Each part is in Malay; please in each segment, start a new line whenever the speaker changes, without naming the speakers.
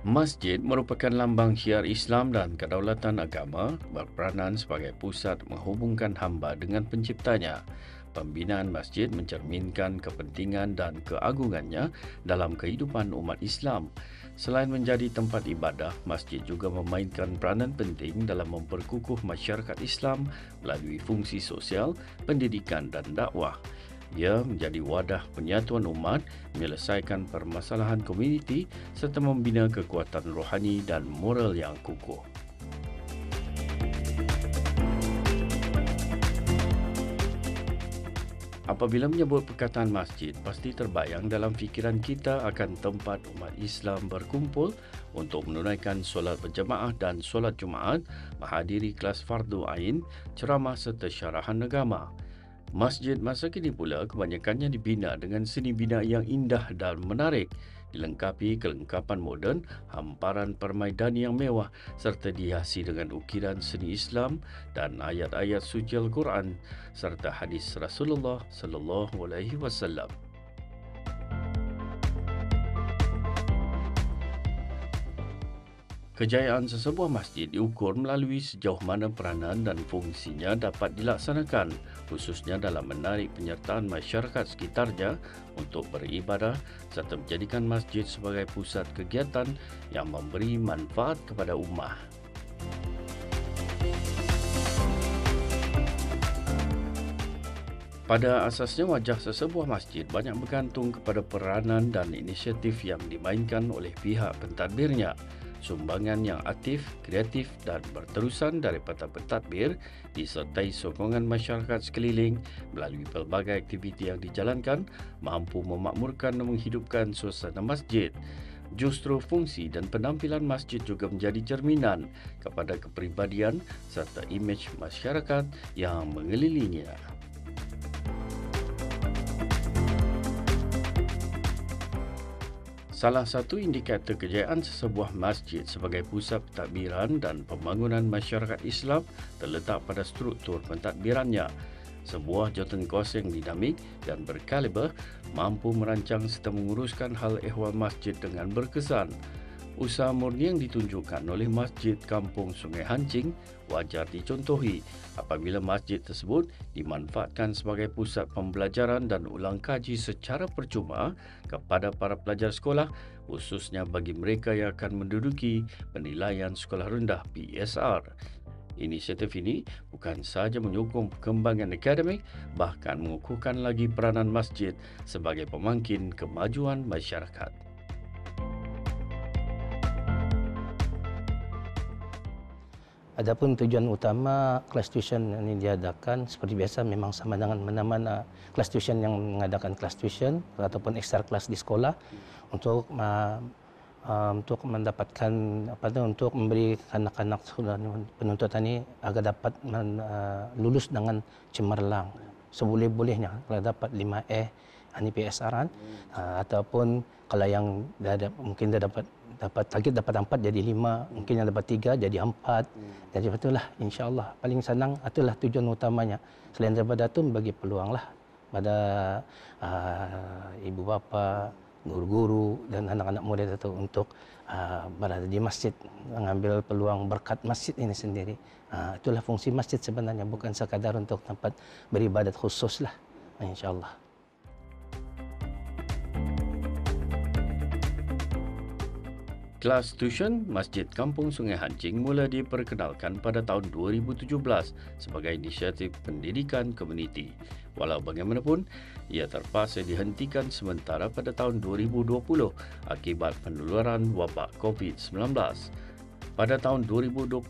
Masjid merupakan lambang syiar Islam dan kedaulatan agama, berperanan sebagai pusat menghubungkan hamba dengan penciptanya. Pembinaan masjid mencerminkan kepentingan dan keagungannya dalam kehidupan umat Islam. Selain menjadi tempat ibadah, masjid juga memainkan peranan penting dalam memperkukuh masyarakat Islam melalui fungsi sosial, pendidikan dan dakwah. Ia menjadi wadah penyatuan umat, menyelesaikan permasalahan komuniti serta membina kekuatan rohani dan moral yang kukuh. Apabila menyebut perkataan masjid, pasti terbayang dalam fikiran kita akan tempat umat Islam berkumpul untuk menunaikan solat berjemaah dan solat Jumaat, menghadiri kelas fardu ain, ceramah serta syarahan agama. Masjid masa kini pula kebanyakannya dibina dengan seni bina yang indah dan menarik, dilengkapi kelengkapan moden, hamparan permaidani yang mewah serta dihiasi dengan ukiran seni Islam dan ayat-ayat suci Al-Quran serta hadis Rasulullah sallallahu alaihi wasallam. Kejayaan sesebuah masjid diukur melalui sejauh mana peranan dan fungsinya dapat dilaksanakan, khususnya dalam menarik penyertaan masyarakat sekitarnya untuk beribadah serta menjadikan masjid sebagai pusat kegiatan yang memberi manfaat kepada ummah. Pada asasnya wajah sesebuah masjid banyak bergantung kepada peranan dan inisiatif yang dimainkan oleh pihak pentadbirnya. Sumbangan yang aktif, kreatif dan berterusan daripada pentadbir disertai sokongan masyarakat sekeliling melalui pelbagai aktiviti yang dijalankan mampu memakmurkan dan menghidupkan suasana masjid. Justru fungsi dan penampilan masjid juga menjadi cerminan kepada kepribadian serta imej masyarakat yang mengelilinginya. Salah satu indikator kejayaan sesebuah masjid sebagai pusat pentadbiran dan pembangunan masyarakat Islam terletak pada struktur pentadbirannya. Sebuah jawatankuasa yang dinamik dan berkaliber mampu merancang serta menguruskan hal ehwal masjid dengan berkesan. Usaha murni yang ditunjukkan oleh Masjid Kampung Sungai Hancing wajar dicontohi apabila masjid tersebut dimanfaatkan sebagai pusat pembelajaran dan ulang kaji secara percuma kepada para pelajar sekolah, khususnya bagi mereka yang akan menduduki penilaian sekolah rendah PSR. Inisiatif ini bukan sahaja menyokong perkembangan akademik, bahkan mengukuhkan lagi peranan masjid sebagai pemangkin kemajuan masyarakat.
Adapun tujuan utama kelas tuition ini diadakan seperti biasa memang sama dengan mana-mana kelas tuition yang mengadakan kelas tuition ataupun ekstra kelas di sekolah untuk untuk mendapatkan untuk memberi anak-anak penuntutan ini agar dapat lulus dengan cemerlang. Seboleh-bolehnya kalau dapat 5E ini PSR-an ataupun kalau yang mungkin dah dapat target dapat 4 jadi 5, mungkin yang dapat 3 jadi 4. Jadi betullah insya-Allah paling senang itulah tujuan utamanya. Selain daripada itu bagi peluanglah pada ibu bapa, guru-guru dan anak-anak muda itu untuk berada di masjid, mengambil peluang berkat masjid ini sendiri. Itulah fungsi masjid sebenarnya, bukan sekadar untuk tempat beribadat khususlah, insya-Allah.
Kelas tuition Masjid Kampung Sungai Hancing mula diperkenalkan pada tahun 2017 sebagai inisiatif pendidikan komuniti. Walau bagaimanapun, ia terpaksa dihentikan sementara pada tahun 2020 akibat penularan wabak COVID-19. Pada tahun 2025,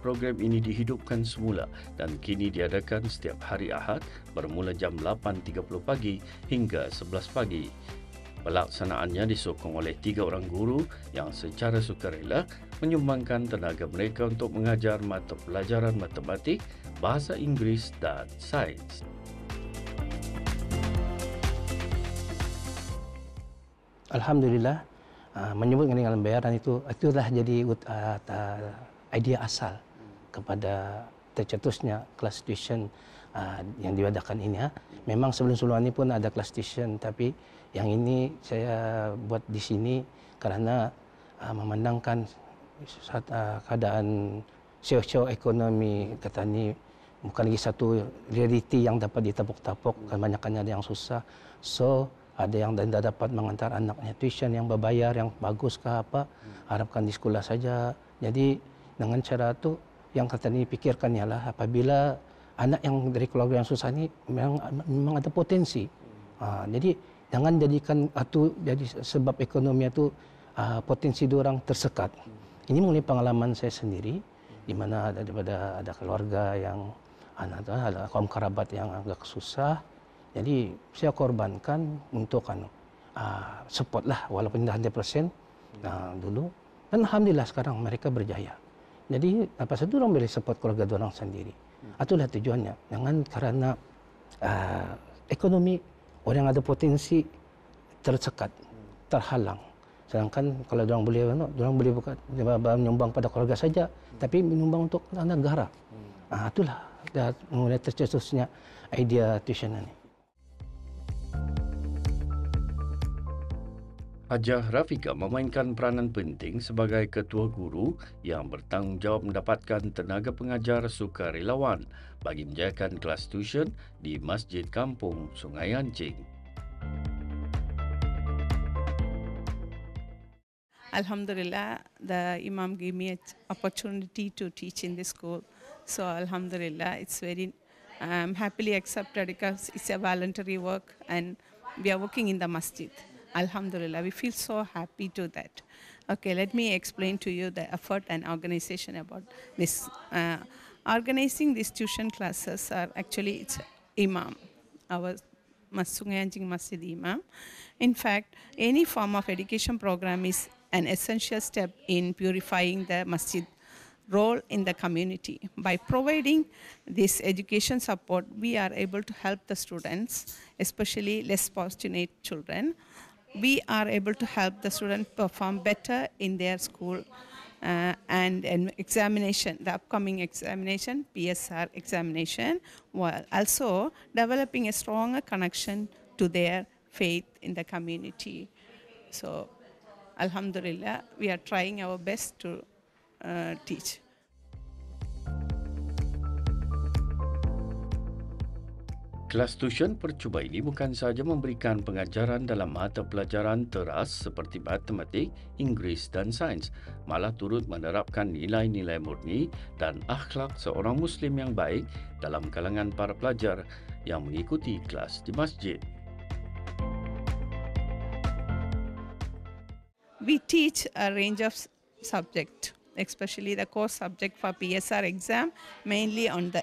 program ini dihidupkan semula dan kini diadakan setiap hari Ahad bermula jam 8.30 pagi hingga 11 pagi. Pelaksanaannya disokong oleh 3 orang guru yang secara sukarela menyumbangkan tenaga mereka untuk mengajar mata pelajaran matematik, bahasa Inggeris dan sains.
Alhamdulillah, menyebut dengan bayaran itulah jadi idea asal kepada tercetusnya kelas tuition yang diadakan ini. Memang sebelum-sebelum ini pun ada kelas tuition, tapi yang ini saya buat di sini karena memandangkan keadaan sosioekonomi kata ni bukan lagi satu realiti yang dapat ditepuk-tepuk, kebanyakannya ada yang susah. So ada yang tidak dapat mengantar anaknya tuition yang berbayar yang bagus ke apa, harapkan di sekolah saja. Jadi dengan cara tu yang kata ni pikirkan ialah apabila anak yang dari keluarga yang susah ni memang ada potensi. Jadi jangan jadikan itu jadi sebab ekonomi itu potensi diorang tersekat. Ini mengenai pengalaman saya sendiri di mana daripada ada keluarga yang ada kaum kerabat yang agak susah. Jadi saya korbankan untuk support lah walaupun tidak 100% dulu. Dan alhamdulillah sekarang mereka berjaya. Jadi apa saja orang boleh support keluarga orang sendiri. Itulah tujuannya. Jangan karena ekonomi orang yang ada potensi tersekat, terhalang. Sedangkan kalau orang boleh bukan menyumbang pada keluarga saja, tapi menyumbang untuk negara. Itulah mulai tercetusnya idea tuition ini.
Hajah Rafika memainkan peranan penting sebagai ketua guru yang bertanggungjawab mendapatkan tenaga pengajar sukarelawan bagi menjayakan kelas tuition di Masjid Kampung Sungai Ancing.
Alhamdulillah, the Imam gave me an opportunity to teach in this school. So Alhamdulillah, it's very happily accepted because it's a voluntary work and we are working in the masjid. Alhamdulillah, we feel so happy to that. Okay, let me explain to you the effort and organization about this. Organizing these tuition classes are actually, it's Imam, our Sungai Ancing Masjid Imam. In fact, any form of education program is an essential step in purifying the masjid role in the community. By providing this education support, we are able to help the students, especially less fortunate children. We are able to help the students perform better in their school and examination, the upcoming examination, PSR examination, while also developing a stronger connection to their faith in the community. So, Alhamdulillah, we are trying our best to teach.
Kelas tuition percuma ini bukan sahaja memberikan pengajaran dalam mata pelajaran teras seperti matematik, Inggeris dan sains, malah turut menerapkan nilai-nilai murni dan akhlak seorang Muslim yang baik dalam kalangan para pelajar yang mengikuti kelas di masjid.
We teach a range of subjects, especially the core subject for PSR exam, mainly on the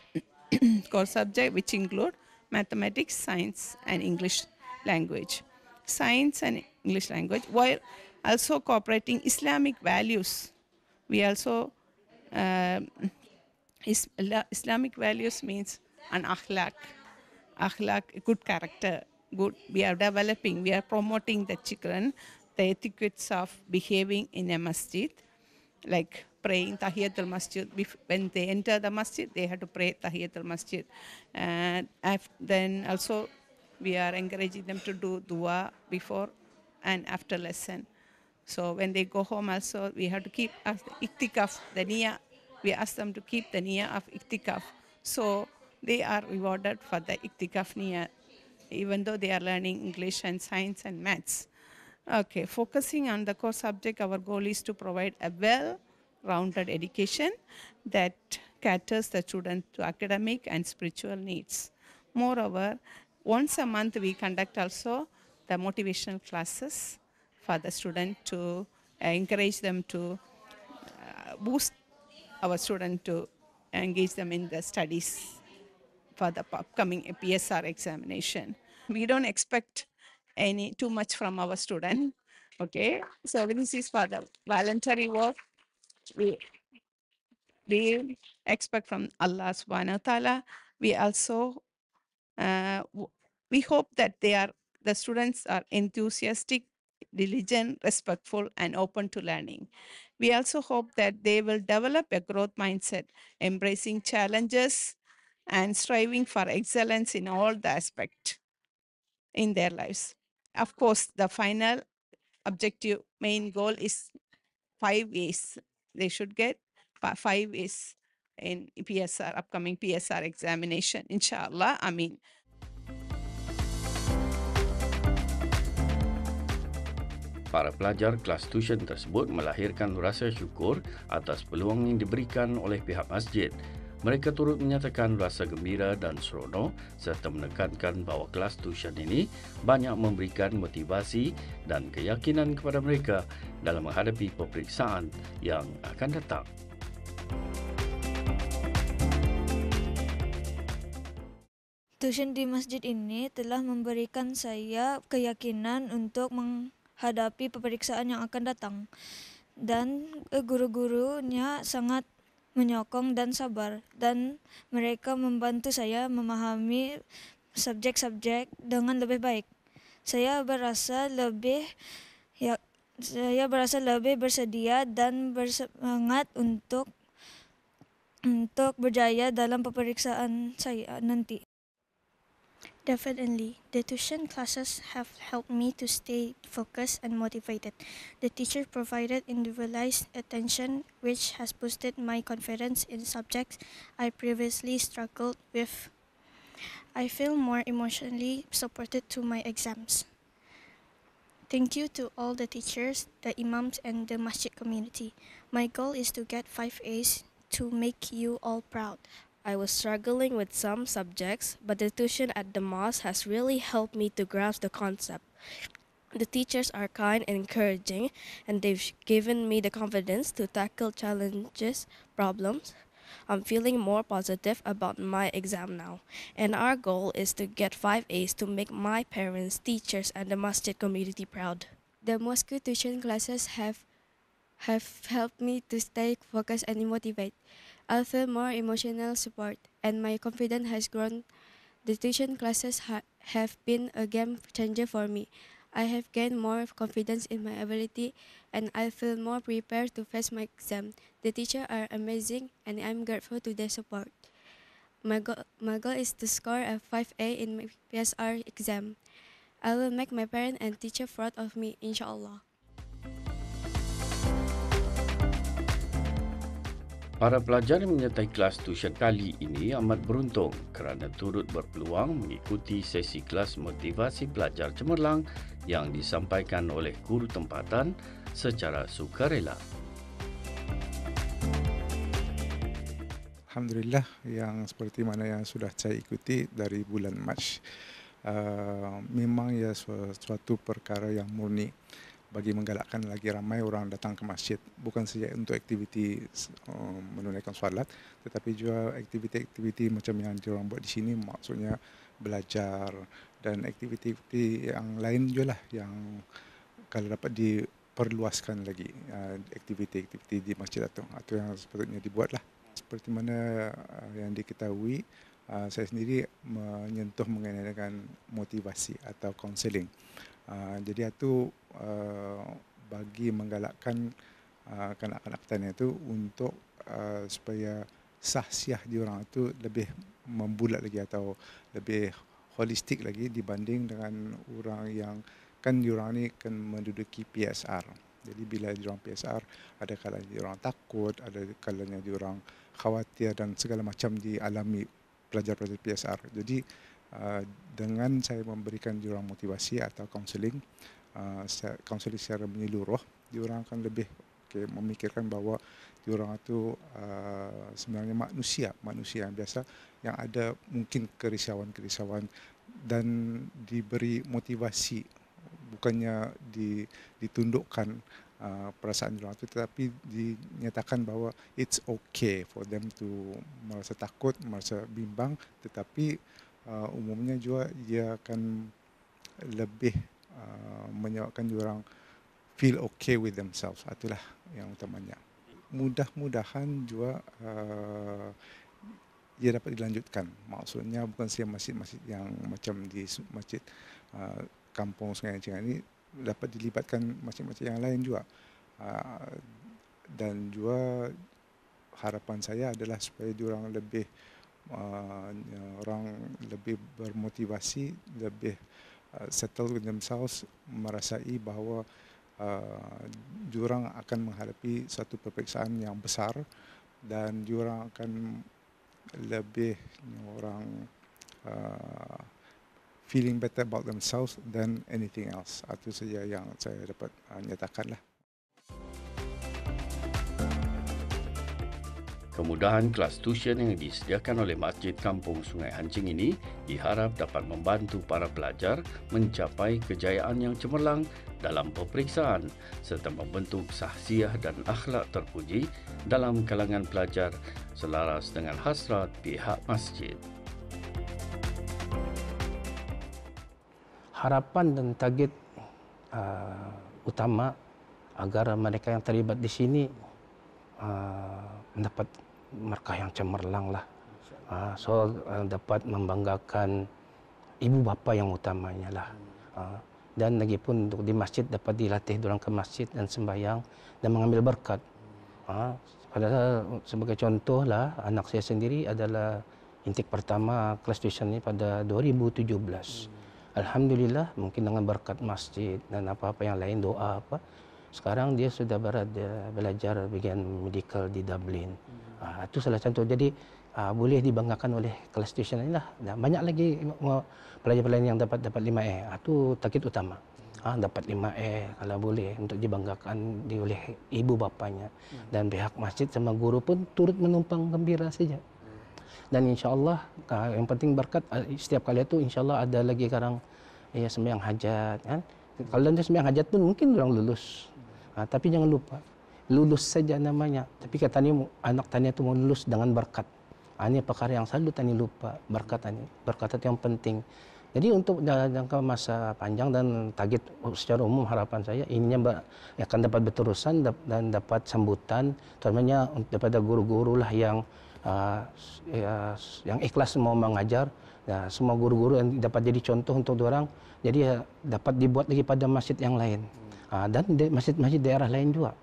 core subject which include mathematics, science and English language. Science and English language, while also cooperating Islamic values. We also, Islamic values means an akhlaq, good character, good. We are developing, we are promoting the children, the etiquettes of behaving in a masjid, like praying Tahiyatul Masjid. When they enter the masjid, they have to pray Tahiyatul Masjid. And then also we are encouraging them to do dua before and after lesson. So when they go home also, we have to keep iktikaf, the niyyah. We ask them to keep the niyyah of iktikaf. So they are rewarded for the iktikaf niyyah, even though they are learning English and science and maths. Okay, focusing on the core subject, our goal is to provide a well-rounded education that caters the student to academic and spiritual needs. Moreover, once a month we conduct also the motivational classes for the student to encourage them to boost our student to engage them in the studies for the upcoming PSR examination. We don't expect too much from our student. Okay, so this is for the voluntary work. We expect from Allah subhanahu wa ta'ala. We also we hope that the students are enthusiastic, diligent, respectful, and open to learning. We also hope that they will develop a growth mindset, embracing challenges and striving for excellence in all the aspects in their lives. Of course, the final objective, main goal is 5 A's. They should get 5 A's in PSR, upcoming PSR examination, inshallah. I mean,
Para pelajar kelas tuition tersebut melahirkan rasa syukur atas peluang yang diberikan oleh pihak masjid. Mereka turut menyatakan rasa gembira dan seronok serta menekankan bahawa kelas tuition ini banyak memberikan motivasi dan keyakinan kepada mereka dalam menghadapi peperiksaan yang akan datang.
Tuition di masjid ini telah memberikan saya keyakinan untuk menghadapi peperiksaan yang akan datang. Dan guru-gurunya sangat menyokong dan sabar. Dan mereka membantu saya memahami subjek-subjek dengan lebih baik. Saya berasa lebih bersedia dan bersemangat untuk berjaya dalam peperiksaan saya nanti.
Definitely. The tuition classes have helped me to stay focused and motivated. The teacher provided individualized attention, which has boosted my confidence in subjects I previously struggled with. I feel more emotionally supported to my exams. Thank you to all the teachers, the imams, and the masjid community. My goal is to get 5 A's to make you all proud.
I was struggling with some subjects, but the tuition at the mosque has really helped me to grasp the concept. The teachers are kind and encouraging, and they've given me the confidence to tackle challenges, problems. I'm feeling more positive about my exam now, and our goal is to get 5 A's to make my parents, teachers, and the masjid community proud.
The mosque tuition classes have helped me to stay focused and motivated. I feel more emotional support, and my confidence has grown. The tuition classes have been a game changer for me. I have gained more confidence in my ability, and I feel more prepared to face my exam. The teachers are amazing, and I'm grateful to their support. My goal is to score a 5A in my PSR exam. I will make my parents and teacher proud of me, inshallah.
Para pelajar yang menyertai kelas tuition kali ini amat beruntung kerana turut berpeluang mengikuti sesi kelas motivasi pelajar cemerlang yang disampaikan oleh guru tempatan secara sukarela.
Alhamdulillah, yang seperti mana yang sudah saya ikuti dari bulan Mac, memang ya suatu perkara yang murni bagi menggalakkan lagi ramai orang datang ke masjid, bukan saja untuk aktiviti menunaikan solat, tetapi juga aktiviti-aktiviti macam yang diorang buat di sini, maksudnya belajar dan aktiviti yang lain juga lah yang kalau dapat diperluaskan lagi aktiviti-aktiviti di masjid atau yang sepatutnya dibuat lah. Seperti mana yang diketahui, saya sendiri menyentuh mengenai dengan motivasi atau kaunseling. Jadi itu bagi menggalakkan kanak-kanak tanya itu untuk supaya sahsiah diorang itu lebih membulat lagi atau lebih holistik lagi dibanding dengan orang yang kan diorang ni kan menduduki PSR. Jadi bila diorang PSR, ada kalanya diorang takut, ada kalanya diorang khawatir dan segala macam dialami pelajar-pelajar PSR. Jadi dengan saya memberikan diorang motivasi atau kaunseling secara menyeluruh, diorang akan lebih memikirkan bahawa diorang itu sebenarnya manusia yang biasa yang ada mungkin kerisauan-kerisauan dan diberi motivasi, bukannya ditundukkan perasaan diorang itu, tetapi dinyatakan bahawa it's okay for them to merasa takut, merasa bimbang, tetapi umumnya juga dia akan lebih menyebabkan diorang feel okay with themselves. Itulah yang utamanya. Mudah-mudahan juga ia dapat dilanjutkan. Maksudnya bukan saja masjid-masjid yang macam di masjid kampung Sungai Encing ini, dapat dilibatkan masjid-masjid yang lain juga. Dan juga harapan saya adalah supaya diorang lebih orang lebih bermotivasi, lebih settle with themselves, merasai bahawa jurang akan menghadapi satu peperiksaan yang besar dan jurang akan lebih orang feeling better about themselves than anything else. Itu saja yang saya dapat nyatakanlah.
Kemudahan kelas tuition yang disediakan oleh Masjid Kampung Sungai Hancing ini diharap dapat membantu para pelajar mencapai kejayaan yang cemerlang dalam peperiksaan serta membentuk sahsiah dan akhlak terpuji dalam kalangan pelajar selaras dengan hasrat pihak masjid.
Harapan dan target utama agar mereka yang terlibat di sini mendapat markah yang cemerlang lah. Dapat membanggakan ibu bapa yang utamanya lah. Dan lagi pun untuk di masjid dapat dilatih dorang ke masjid dan sembahyang dan mengambil berkat. Padahal sebagai contoh lah, anak saya sendiri adalah intake pertama kelas tuition ini pada 2017. Alhamdulillah mungkin dengan berkat masjid dan apa-apa yang lain, doa apa, sekarang dia sudah belajar bagian medical di Dublin. Itu salah contoh. Jadi boleh dibanggakan oleh kelas tuition inilah. Dan banyak lagi pelajar-pelajar yang dapat 5A. Itu target utama. Dapat 5A kalau boleh untuk dibanggakan oleh ibu bapanya. Dan pihak masjid sama guru pun turut menumpang gembira saja. Dan insya-Allah yang penting berkat setiap kali itu insya-Allah ada lagi sekarang sembahyang hajat kan. Kalau dia sembahyang hajat pun mungkin orang lulus. Tapi jangan lupa lulus saja namanya. Tapi katanya anak tani itu mau lulus dengan berkat. Ini perkara yang selalu tani lupa, berkat tani. Berkat itu yang penting. Jadi untuk jangka masa panjang dan target secara umum harapan saya ininya akan dapat berterusan dan dapat sambutan, terutamanya daripada guru-guru lah yang ikhlas mau mengajar. Semua guru-guru yang dapat jadi contoh untuk orang. Jadi dapat dibuat lagi pada masjid yang lain. Dan masjid-masjid daerah lain juga.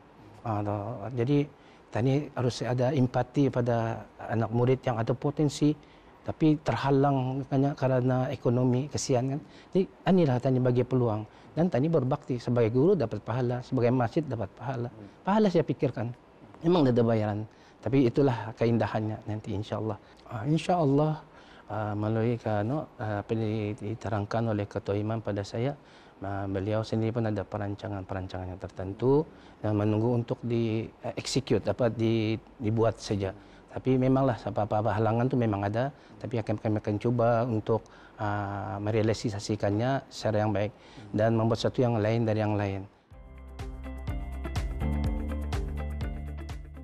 Jadi tadi harus ada empati pada anak murid yang ada potensi tapi terhalang karena ekonomi, kesian kan. Jadi inilah tadi bagi peluang dan tadi berbakti sebagai guru dapat pahala, sebagai masjid dapat pahala. Pahala saya pikirkan memang ada bayaran, tapi itulah keindahannya nanti insya-Allah. Insya-Allah melalui apa diterangkan oleh Ketua Imam pada saya, beliau sendiri pun ada perancangan yang tertentu dan menunggu untuk di-execute, dibuat saja. Tapi memanglah apa-apa halangan itu memang ada, tapi kami akan coba untuk merealisasikannya secara yang baik dan membuat sesuatu yang lain dari yang lain.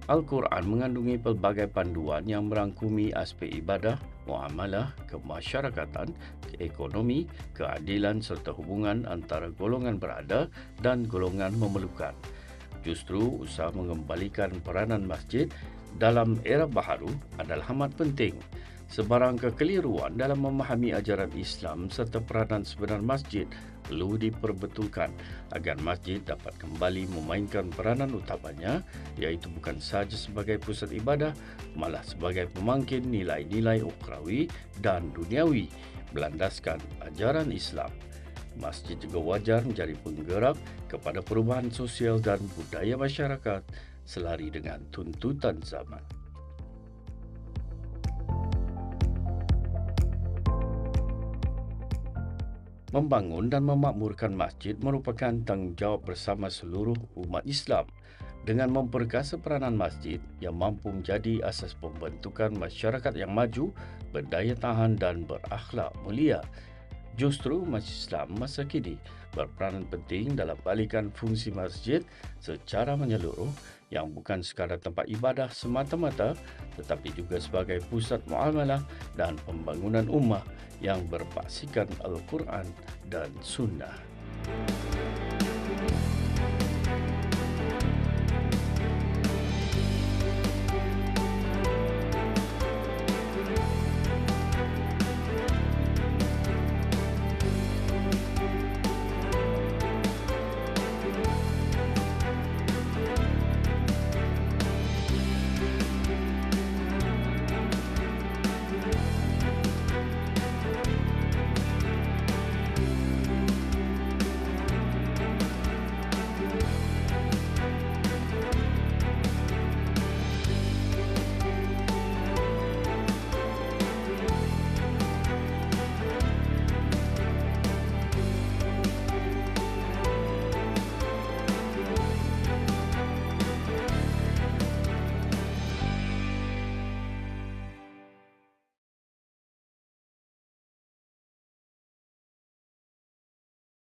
Al-Quran mengandungi pelbagai panduan yang merangkumi aspek ibadah, muamalah, kemasyarakatan, ekonomi, keadilan serta hubungan antara golongan berada dan golongan memerlukan. Justru usaha mengembalikan peranan masjid dalam era baharu adalah amat penting. Sebarang kekeliruan dalam memahami ajaran Islam serta peranan sebenar masjid perlu diperbetulkan agar masjid dapat kembali memainkan peranan utamanya, iaitu bukan sahaja sebagai pusat ibadah, malah sebagai pemangkin nilai-nilai ukhrawi dan duniawi berlandaskan ajaran Islam. Masjid juga wajar menjadi penggerak kepada perubahan sosial dan budaya masyarakat selari dengan tuntutan zaman. Membangun dan memakmurkan masjid merupakan tanggungjawab bersama seluruh umat Islam. Dengan memperkasa peranan masjid yang mampu menjadi asas pembentukan masyarakat yang maju, berdaya tahan dan berakhlak mulia. Justru Masjid Islam masa kini berperanan penting dalam balikan fungsi masjid secara menyeluruh yang bukan sekadar tempat ibadah semata-mata tetapi juga sebagai pusat muamalah dan pembangunan ummah yang berpaksikan Al-Quran dan Sunnah.